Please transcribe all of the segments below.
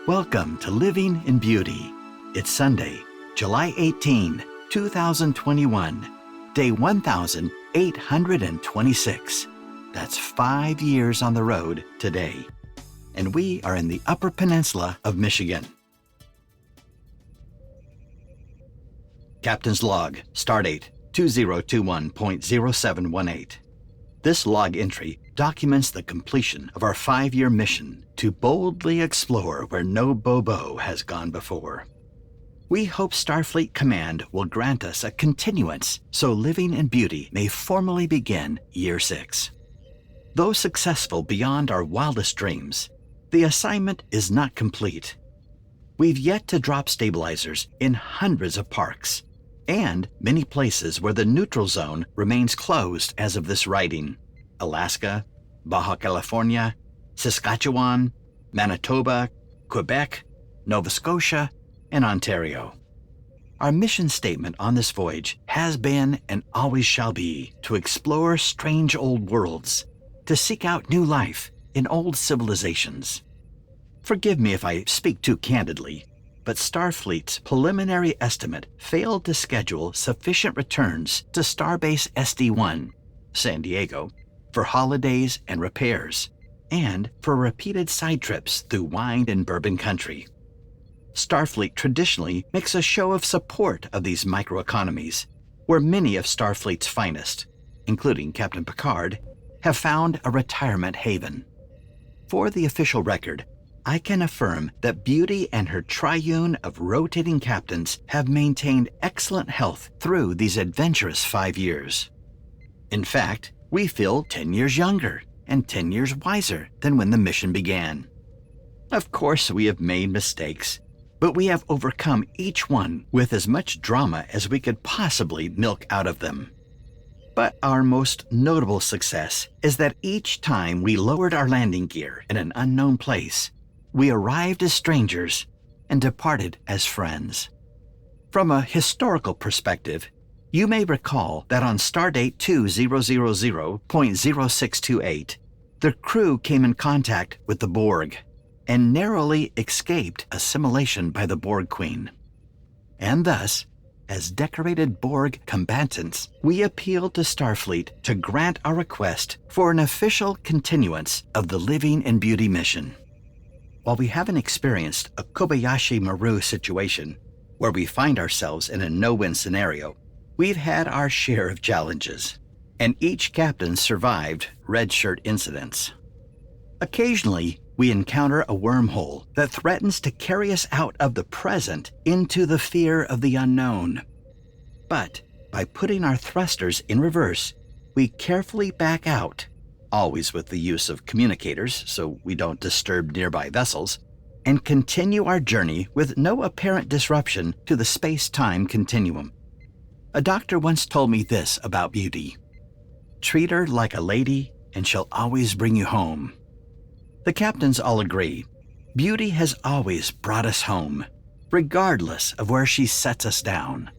Welcome to Living in Beauty. It's Sunday, July 18, 2021, day 1826. That's 5 years on the road today. And we are in the Upper Peninsula of Michigan. Captain's Log, Stardate 2021.0718. This log entry documents the completion of our 5-year mission to boldly explore where no Bobo has gone before. We hope Starfleet Command will grant us a continuance so Living in Beauty may formally begin Year 6. Though successful beyond our wildest dreams, the assignment is not complete. We've yet to drop stabilizers in hundreds of parks and many places where the neutral zone remains closed as of this writing: Alaska, Baja California, Saskatchewan, Manitoba, Quebec, Nova Scotia, and Ontario. Our mission statement on this voyage has been and always shall be to explore strange old worlds, to seek out new life in old civilizations. Forgive me if I speak too candidly, but Starfleet's preliminary estimate failed to schedule sufficient returns to Starbase SD-1, San Diego, for holidays and repairs, and for repeated side trips through wine and bourbon country. Starfleet traditionally makes a show of support of these microeconomies, where many of Starfleet's finest, including Captain Picard, have found a retirement haven. For the official record, I can affirm that Beauty and her triune of rotating captains have maintained excellent health through these adventurous 5 years. In fact, we feel 10 years younger and 10 years wiser than when the mission began. Of course, we have made mistakes, but we have overcome each one with as much drama as we could possibly milk out of them. But our most notable success is that each time we lowered our landing gear in an unknown place, we arrived as strangers and departed as friends. From a historical perspective, you may recall that on Stardate 2000.0628, the crew came in contact with the Borg and narrowly escaped assimilation by the Borg Queen. And thus, as decorated Borg combatants, we appealed to Starfleet to grant our request for an official continuance of the Living in Beauty mission. While we haven't experienced a Kobayashi Maru situation, where we find ourselves in a no-win scenario, we've had our share of challenges, and each captain survived red shirt incidents. Occasionally, we encounter a wormhole that threatens to carry us out of the present into the fear of the unknown. But by putting our thrusters in reverse, we carefully back out, always with the use of communicators so we don't disturb nearby vessels, and continue our journey with no apparent disruption to the space-time continuum. A doctor once told me this about Beauty: treat her like a lady and she'll always bring you home. The captains all agree. Beauty has always brought us home, regardless of where she sets us down.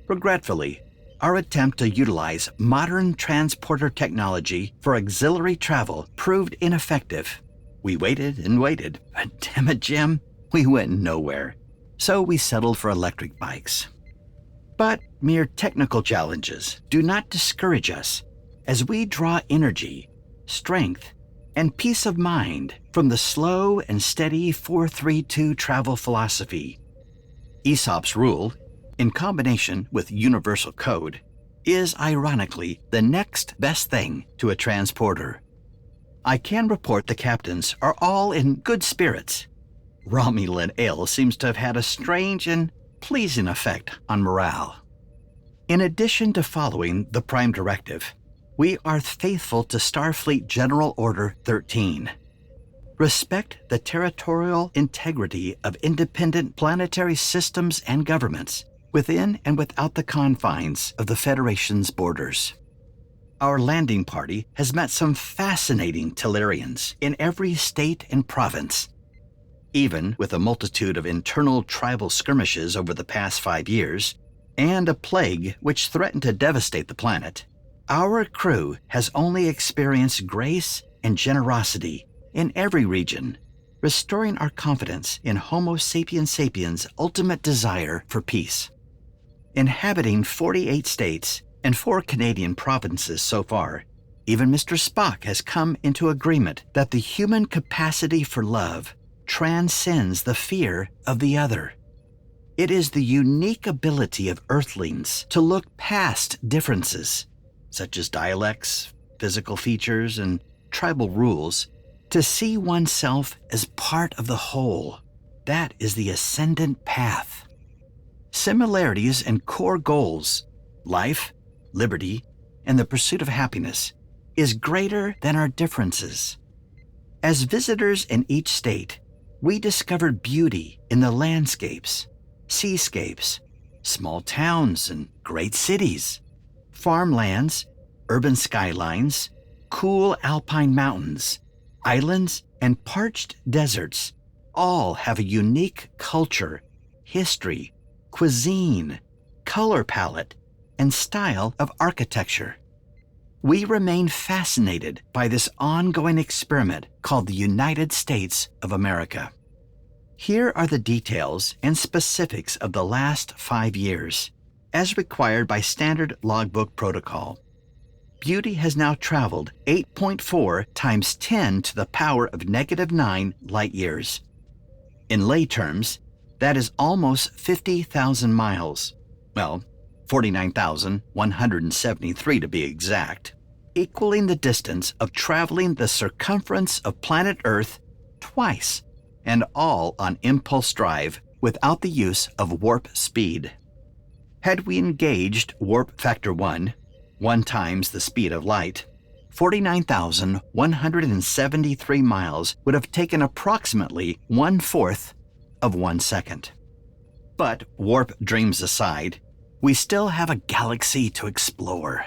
Regretfully, our attempt to utilize modern transporter technology for auxiliary travel proved ineffective. We waited and waited, but damn it, Jim, we went nowhere. So we settled for electric bikes. But mere technical challenges do not discourage us as we draw energy, strength, and peace of mind from the slow and steady 432 travel philosophy. Aesop's rule, in combination with universal code, is ironically the next best thing to a transporter. I can report the captains are all in good spirits. Romulan ale seems to have had a strange and pleasing effect on morale. In addition to following the Prime Directive, we are faithful to Starfleet General Order 13. Respect the territorial integrity of independent planetary systems and governments within and without the confines of the Federation's borders. Our landing party has met some fascinating Tellurians in every state and province. Even with a multitude of internal tribal skirmishes over the past 5 years, and a plague which threatened to devastate the planet, our crew has only experienced grace and generosity in every region, restoring our confidence in Homo sapiens sapiens' ultimate desire for peace. Inhabiting 48 states and 4 Canadian provinces so far, even Mr. Spock has come into agreement that the human capacity for love transcends the fear of the other. It is the unique ability of Earthlings to look past differences, such as dialects, physical features, and tribal rules, to see oneself as part of the whole. That is the ascendant path. Similarities and core goals, life, liberty, and the pursuit of happiness, is greater than our differences. As visitors in each state, we discovered beauty in the landscapes, seascapes, small towns and great cities, farmlands, urban skylines, cool alpine mountains, islands, and parched deserts. All have a unique culture, history, cuisine, color palette, and style of architecture. We remain fascinated by this ongoing experiment called the United States of America. Here are the details and specifics of the last 5 years, as required by standard logbook protocol. Beauty has now traveled 8.4 times 10 to the power of -9 light years. In lay terms, that is almost 50,000 miles. Well, 49,173 to be exact, equaling the distance of traveling the circumference of planet Earth twice, and all on impulse drive without the use of warp speed. Had we engaged warp factor 1 times the speed of light, 49,173 miles would have taken approximately 1/4 of 1 second. But warp dreams aside, we still have a galaxy to explore.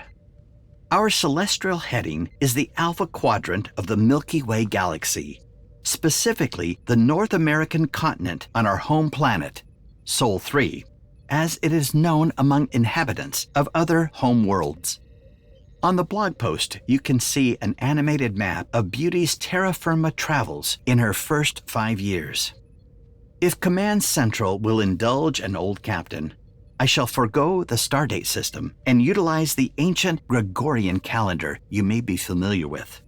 Our celestial heading is the Alpha Quadrant of the Milky Way galaxy, specifically the North American continent on our home planet, Sol 3, as it is known among inhabitants of other home worlds. On the blog post, you can see an animated map of Beauty's terra firma travels in her first 5 years. If Command Central will indulge an old captain, I shall forego the Stardate system and utilize the ancient Gregorian calendar you may be familiar with.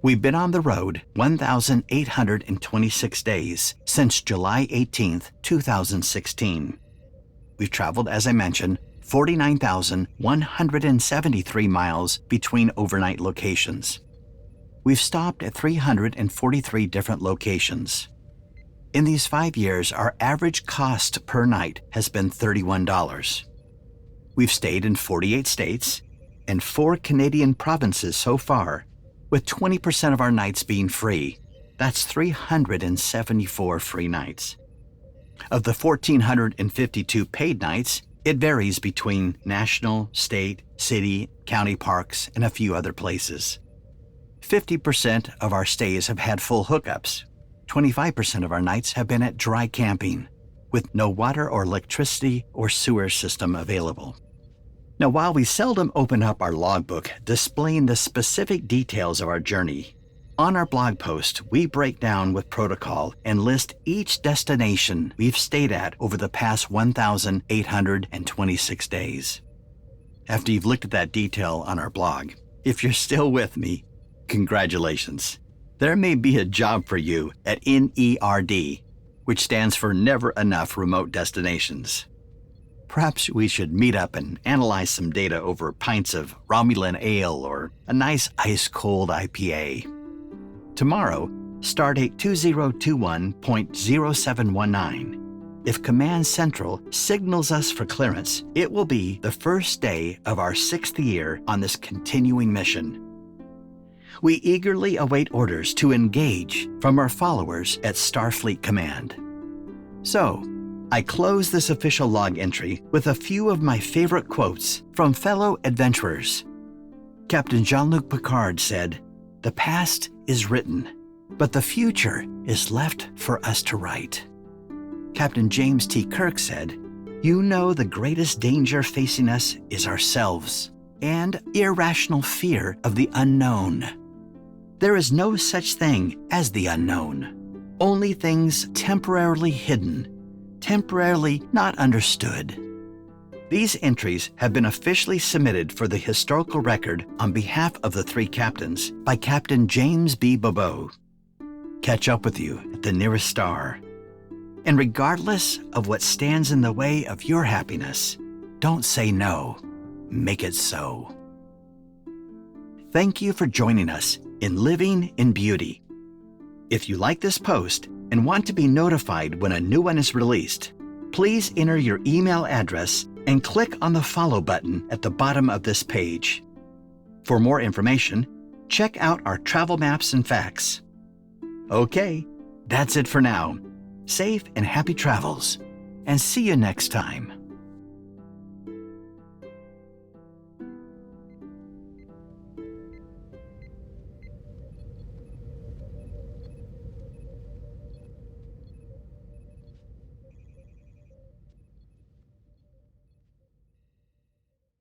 We've been on the road 1,826 days since July 18th, 2016. We've traveled, as I mentioned, 49,173 miles between overnight locations. We've stopped at 343 different locations. In these 5 years, our average cost per night has been $31. We've stayed in 48 states and 4 Canadian provinces so far, with 20% of our nights being free. That's 374 free nights. Of the 1,452 paid nights, it varies between national, state, city, county parks, and a few other places. 50% of our stays have had full hookups. 25% of our nights have been at dry camping, with no water or electricity or sewer system available. Now, while we seldom open up our logbook displaying the specific details of our journey, on our blog post, we break down with protocol and list each destination we've stayed at over the past 1,826 days. After you've looked at that detail on our blog, if you're still with me, congratulations. There may be a job for you at NERD, which stands for Never Enough Remote Destinations. Perhaps we should meet up and analyze some data over pints of Romulan ale or a nice ice-cold IPA. Tomorrow, Stardate 2021.0719. If Command Central signals us for clearance, it will be the first day of our 6th year on this continuing mission. We eagerly await orders to engage from our followers at Starfleet Command. So, I close this official log entry with a few of my favorite quotes from fellow adventurers. Captain Jean-Luc Picard said, "The past is written, but the future is left for us to write." Captain James T. Kirk said, "You know the greatest danger facing us is ourselves and irrational fear of the unknown. There is no such thing as the unknown, only things temporarily hidden, temporarily not understood. These entries have been officially submitted for the historical record on behalf of the 3 captains by Captain James B. Bobo. Catch up with you at the nearest star. And regardless of what stands in the way of your happiness, don't say no. Make it so. Thank you for joining us in Living in Beauty. If you like this post and want to be notified when a new one is released, please enter your email address and click on the follow button at the bottom of this page. For more information, check out our travel maps and facts. Okay, that's it for now. Safe and happy travels, and see you next time.